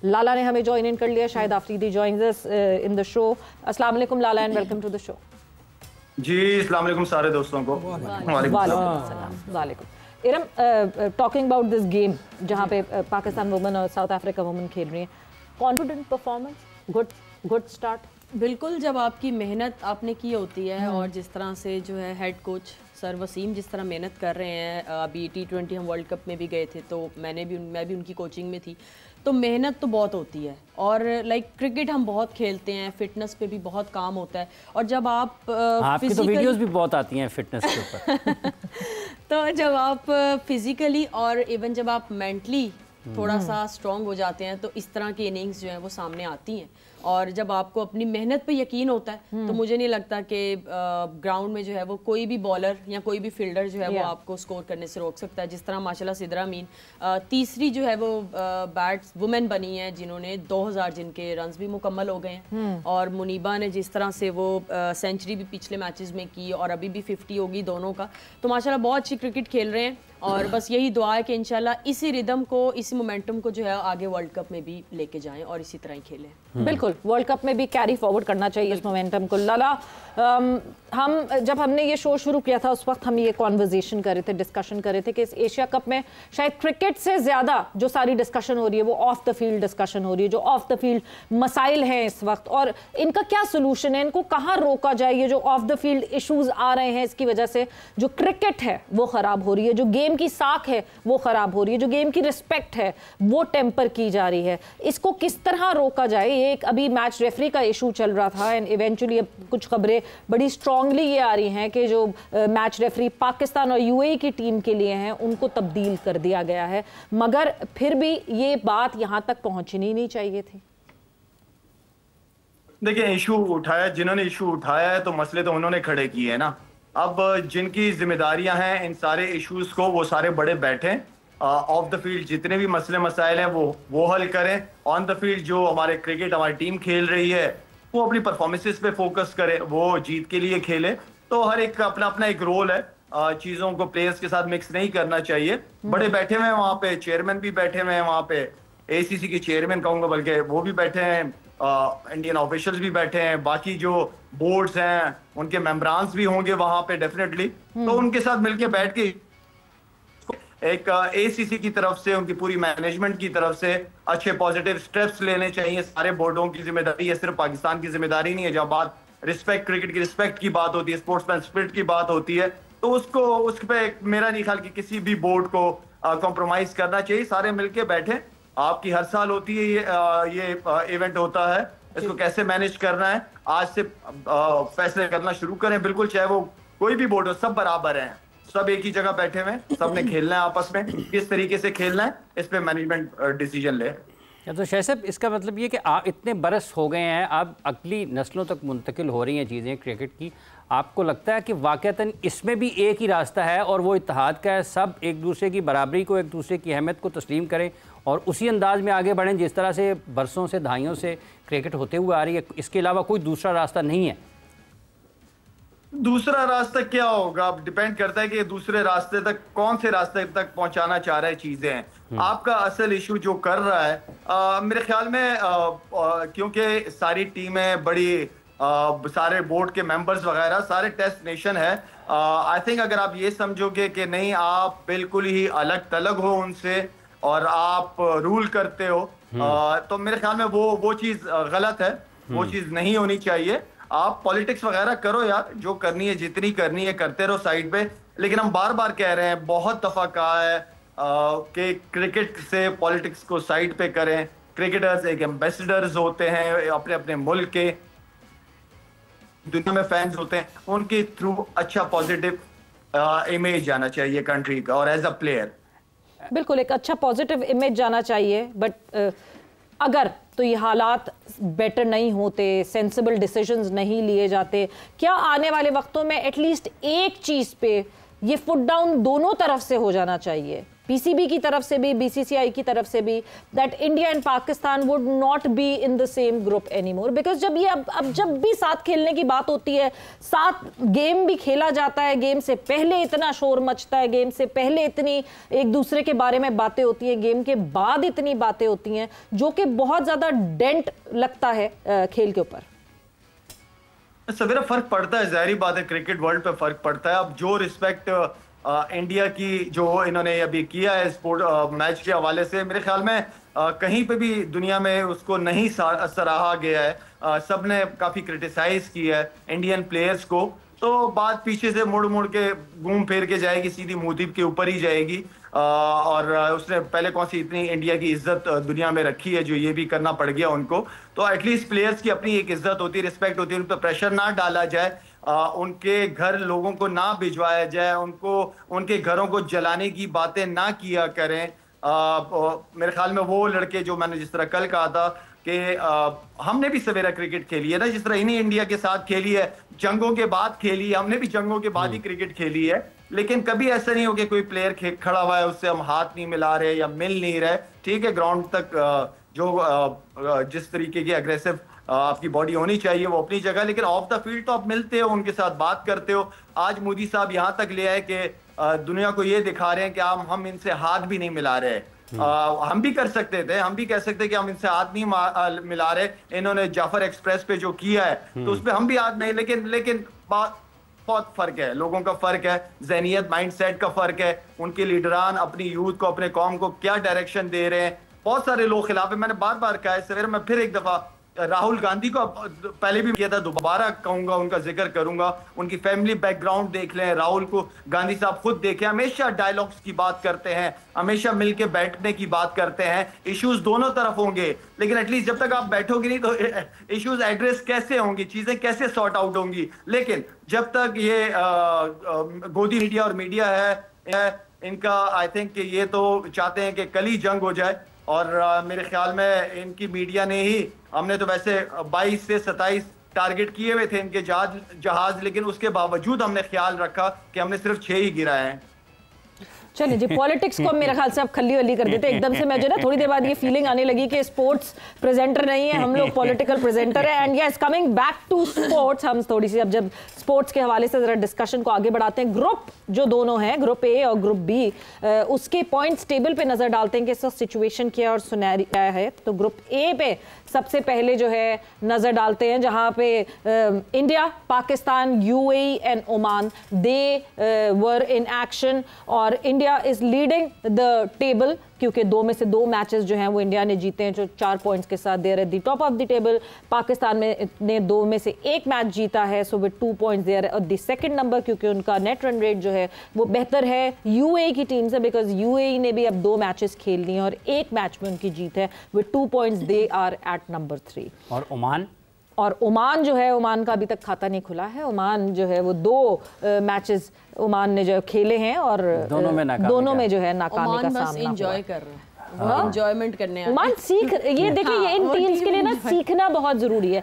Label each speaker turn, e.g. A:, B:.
A: लाला ने हमें join in कर लिया, Shahid Afridi joins us in the show. अस्सलाम वालेकुम Lala and welcome to the show.
B: जी अस्सलाम वालेकुम सारे दोस्तों को।
A: वालेकुम। Iram, talking about this game जहाँ पे पाकिस्तान वुमेन और साउथ अफ्रीका वुमेन खेल रही हैं, कॉन्फिडेंट परफॉर्मेंस, गुड स्टार्ट।
C: बिल्कुल, जब आपकी मेहनत आपने की होती है और जिस तरह से जो है हेड कोच सर वसीम जिस तरह मेहनत कर रहे हैं, अभी T20 हम वर्ल्ड कप में भी गए थे तो मैं भी उनकी कोचिंग में थी, तो मेहनत तो बहुत होती है। और लाइक क्रिकेट हम बहुत खेलते हैं, फिटनेस पे भी बहुत काम होता है। और जब आप
D: आपकी तो वीडियोस भी बहुत आती हैं फिटनेस के ऊपर
C: तो जब आप फिजिकली और इवन जब आप मेंटली थोड़ा सा स्ट्रॉन्ग हो जाते हैं तो इस तरह की इनिंग्स जो है वो सामने आती हैं। और जब आपको अपनी मेहनत पे यकीन होता है तो मुझे नहीं लगता कि ग्राउंड में जो है वो कोई भी बॉलर या कोई भी फील्डर जो है वो आपको स्कोर करने से रोक सकता है। जिस तरह माशाल्लाह सिद्रा अमीन तीसरी जो है वो बैट्स वुमेन बनी है जिन्होंने 2000 जिनके रन्स भी मुकम्मल हो गए हैं। और मुनीबा ने जिस तरह से वो सेंचुरी भी पिछले मैचेस में की और अभी भी 50 होगी दोनों का, तो माशाल्लाह बहुत अच्छी क्रिकेट खेल रहे हैं। और बस यही दुआ है कि इंशाल्लाह इसी रिदम को, इसी मोमेंटम को जो है आगे वर्ल्ड कप में भी लेके जाएं और इसी तरह ही खेलें।
A: बिल्कुल, वर्ल्ड कप में भी कैरी फॉरवर्ड करना चाहिए इस मोमेंटम को। लाला, जब हमने ये शो शुरू किया था उस वक्त हम ये कॉन्वर्जेशन कर रहे थे, डिस्कशन कर रहे थे कि इस एशिया कप में शायद क्रिकेट से ज़्यादा जो सारी डिस्कशन हो रही है वो ऑफ द फील्ड डिस्कशन हो रही है, जो ऑफ द फील्ड मसाइल हैं इस वक्त, और इनका क्या सोल्यूशन है, इनको कहाँ रोका जाए। ये जो ऑफ द फील्ड इशूज़ आ रहे हैं इसकी वजह से जो क्रिकेट है वो ख़राब हो रही है, जो गेम की साख है वो ख़राब हो रही है, जो गेम की रिस्पेक्ट है वो टेम्पर की जा रही है। इसको किस तरह रोका जाए। ये एक अभी मैच रेफरी का इशू चल रहा था एंड इवेंचुअली अब कुछ खबरें बड़ी स्ट्रांगली ये आ रही हैं कि जो मैच रेफरी पाकिस्तान और यूएई की टीम के लिए हैं उनको तब्दील कर दिया गया है, मगर फिर भी ये बात यहां तक पहुंचनी नहीं चाहिए थी।
B: देखिए, इशू उठाया, जिन्होंने इशू उठाया है तो मसले तो उन्होंने खड़े किए हैं ना। अब जिनकी जिम्मेदारियां हैं इन सारे इश्यूज को वो सारे बड़े बैठे ऑफ द फील्ड जितने भी मसले मसाइल हैं वो हल करें। ऑन द फील्ड जो हमारे क्रिकेट हमारी टीम खेल रही है वो अपनी परफॉर्मेंसेस पे फोकस करे, वो जीत के लिए खेले। तो हर एक का अपना अपना एक रोल है, चीजों को प्लेयर्स के साथ मिक्स नहीं करना चाहिए। बड़े बैठे हुए हैं वहां पे, चेयरमैन भी बैठे हुए हैं वहां पे, ACC के चेयरमैन कहूंगा बल्कि वो भी बैठे हैं, इंडियन ऑफिशियल्स भी बैठे हैं, बाकी जो बोर्ड्स हैं उनके मेंबरान्स भी होंगे वहां पे डेफिनेटली। तो उनके साथ मिलके बैठ के एक ACC की तरफ से, उनकी पूरी मैनेजमेंट की तरफ से अच्छे पॉजिटिव स्टेप्स लेने चाहिए। सारे बोर्डों की जिम्मेदारी है, सिर्फ पाकिस्तान की जिम्मेदारी नहीं है। जब बात रिस्पेक्ट, क्रिकेट की रिस्पेक्ट की बात होती है, स्पोर्ट्समैन स्पिरिट की बात होती है, तो उस पे मेरा नहीं ख्याल कि किसी भी बोर्ड को कॉम्प्रोमाइज करना चाहिए। सारे मिलके बैठे। आपकी हर साल होती है ये इवेंट होता है, इसको कैसे मैनेज करना है आज से फैसले करना शुरू करें। बिल्कुल, चाहे वो कोई भी बोर्ड हो, सब बराबर हैं, सब एक ही जगह बैठे हुए, सबने खेलना है आपस में, किस तरीके से खेलना है इस पे मैनेजमेंट डिसीजन ले।
D: तो शायद साहब, इसका मतलब ये कि आप इतने बरस हो गए हैं, अब अगली नस्लों तक मुंतकिल हो रही हैं चीज़ें क्रिकेट की, आपको लगता है कि वाक़तन इसमें भी एक ही रास्ता है और वो इत्तेहाद का है, सब एक दूसरे की बराबरी को, एक दूसरे की अहमियत को तस्लीम करें और उसी अंदाज में आगे बढ़ें जिस तरह से बरसों से, दहाइयों से क्रिकेट होते हुए आ रही है? इसके अलावा कोई दूसरा रास्ता नहीं है?
B: दूसरा रास्ता क्या होगा, अब डिपेंड करता है कि दूसरे रास्ते तक, कौन से रास्ते तक पहुंचाना चाह रहे चीजें हैं। आपका असल इशू जो कर रहा है मेरे ख्याल में क्योंकि सारी टीमें बड़ी, सारे बोर्ड के मेंबर्स वगैरह सारे टेस्ट नेशन है, आई थिंक अगर आप ये समझोगे कि नहीं आप बिल्कुल ही अलग तलग हो उनसे और आप रूल करते हो, तो मेरे ख्याल में वो चीज गलत है, वो चीज नहीं होनी चाहिए। आप पॉलिटिक्स वगैरह करो यार, जो करनी है, जितनी करनी है करते रहो साइड पे, लेकिन हम बार बार कह रहे हैं, बहुत दफा कहा है कि क्रिकेट से पॉलिटिक्स को साइड पे करें। क्रिकेटर्स एक एम्बेसडर्स होते हैं अपने अपने मुल्क के, दुनिया में फैंस होते हैं, उनके थ्रू अच्छा पॉजिटिव इमेज जाना चाहिए कंट्री का और एज अ प्लेयर।
A: बिल्कुल, एक अच्छा पॉजिटिव इमेज जाना चाहिए, बट अगर तो ये हालात बेटर नहीं होते, सेंसिबल डिसीजंस नहीं लिए जाते, क्या आने वाले वक्तों में एटलीस्ट एक चीज़ पे ये फुट डाउन दोनों तरफ से हो जाना चाहिए पीसीबी की तरफ से भी, बीसीसीआई की तरफ से भी, that India and Pakistan would not be in the same group anymore, because जब ये अब जब भी साथ खेलने की बात होती है, साथ गेम भी खेला जाता है, गेम से पहले इतना शोर मचता है, गेम से पहले इतनी एक दूसरे के बारे में बातें होती हैं, गेम के बाद इतनी बातें होती हैं, जो कि बहुत ज़्यादा डेंट लगता है खेल के ऊपर।
B: सवेरा फर्क पड़ता है, जाहिर बात है, क्रिकेट वर्ल्ड पे फर्क पड़ता है। अब जो रिस्पेक्ट इंडिया की जो इन्होंने अभी किया है स्पोर्ट मैच के हवाले से, मेरे ख्याल में कहीं पे भी दुनिया में उसको नहीं सराहा गया है। सब ने काफी क्रिटिसाइज किया है इंडियन प्लेयर्स को, तो बात पीछे से मुड़ मुड़ के घूम फेर के जाएगी, सीधी मोदी के ऊपर ही जाएगी। और उसने पहले कौन सी इतनी इंडिया की इज्जत दुनिया में रखी है जो ये भी करना पड़ गया उनको। तो एटलीस्ट प्लेयर्स की अपनी एक इज्जत होती है, रिस्पेक्ट होती है, उन पर प्रेशर ना डाला जाए, उनके घर लोगों को ना भिजवाया जाए, उनको उनके घरों को जलाने की बातें ना किया करें। मेरे ख्याल में वो लड़के जो मैंने जिस तरह कल कहा था कि हमने भी सवेरा क्रिकेट खेली है ना, जिस तरह इन्हीं इंडिया के साथ खेली है, जंगों के बाद खेली है, हमने भी जंगों के बाद ही क्रिकेट खेली है, लेकिन कभी ऐसा नहीं हो कि कोई प्लेयर खड़ा हुआ है उससे हम हाथ नहीं मिला रहे या मिल नहीं रहे। ठीक है, ग्राउंड तक जो जिस तरीके की अग्रेसिव आपकी बॉडी होनी चाहिए वो अपनी जगह, लेकिन ऑफ द फील्ड तो आप मिलते हो, उनके साथ बात करते हो। आज मोदी साहब यहाँ तक ले आए कि दुनिया को ये दिखा रहे हैं कि हम इनसे हाथ भी नहीं मिला रहे। हम भी कर सकते थे, हम भी कह सकते कि हम इनसे हाथ नहीं मिला रहे। इन्होंने जाफर एक्सप्रेस पे जो किया है तो उस पर हम भी हाथ नहीं, लेकिन बहुत फर्क है, लोगों का फर्क है, ज़हनियत माइंडसेट का फर्क है, उनके लीडरान अपनी यूथ को, अपने कौम को क्या डायरेक्शन दे रहे हैं। बहुत सारे लोग खिलाफ है, मैंने बार बार कहा है सवेरे, मैं फिर एक दफा राहुल गांधी को पहले भी किया था, दोबारा कहूंगा, उनका जिक्र करूंगा। उनकी फैमिली बैकग्राउंड देख लें, राहुल को गांधी साहब खुद देखें, हमेशा डायलॉग्स की बात करते हैं, हमेशा मिलके बैठने की बात करते हैं। इश्यूज दोनों तरफ होंगे, लेकिन एटलीस्ट जब तक आप बैठोगे नहीं तो इश्यूज एड्रेस कैसे होंगी, चीजें कैसे सॉर्ट आउट होंगी। लेकिन जब तक ये गोदी मीडिया और मीडिया है इनका, आई थिंक ये तो चाहते हैं कि कल ही जंग हो जाए। और मेरे ख्याल में इनकी मीडिया ने ही, हमने तो वैसे 22 से 27 टारगेट किए हुए थे इनके जहाज, लेकिन उसके बावजूद हमने ख्याल रखा कि हमने सिर्फ 6 ही गिराए हैं।
A: चलिए जी, पॉलिटिक्स को मेरे ख्याल से आप खल्ली वल्ली कर देते एकदम से। मैं जो ना थोड़ी देर बाद ये फीलिंग आने लगी कि स्पोर्ट्स प्रेजेंटर नहीं है हम लोग, पॉलिटिकल प्रेजेंटर है। And yes, coming back to sports, हम थोड़ी सी अब जब स्पोर्ट्स के हवाले से जरा डिस्कशन को आगे बढ़ाते हैं, ग्रुप जो दोनों हैं, ग्रुप ए और ग्रुप बी, उसके पॉइंट्स टेबल पे नजर डालते हैं कि इसका सिचुएशन क्या और सुनहरी क्या है। तो ग्रुप ए पे सबसे पहले जो है नजर डालते हैं, जहां पे India, Pakistan, UAE and Oman, they were in action, और India is leading the table क्योंकि 2 में से 2 मैचेस जो हैं वो इंडिया ने जीते हैं, जो 4 पॉइंट्स के साथ there at the top of the table. Pakistan ने 2 में से 1 मैच जीता है, so with 2 points there at the second number, क्योंकि उनका नेट रन रेट जो है वो बेहतर है यूएई की टीम से, बिकॉज यूएई ने भी अब 2 मैचेस खेल लिए और 1 मैच में उनकी जीत है। With 2 points they are at number 3। और ओमान जो है, ओमान का अभी तक खाता नहीं खुला है। ओमान जो है वो 2 मैचेस ओमान ने जो खेले हैं और दोनों में जो है नाकामी का सामना
C: एंजॉय कर रहे हैं, एंजॉयमेंट करने
A: ओमान सीख, ये देखिए, ये इन टीम्स के लिए ना सीखना बहुत जरूरी है।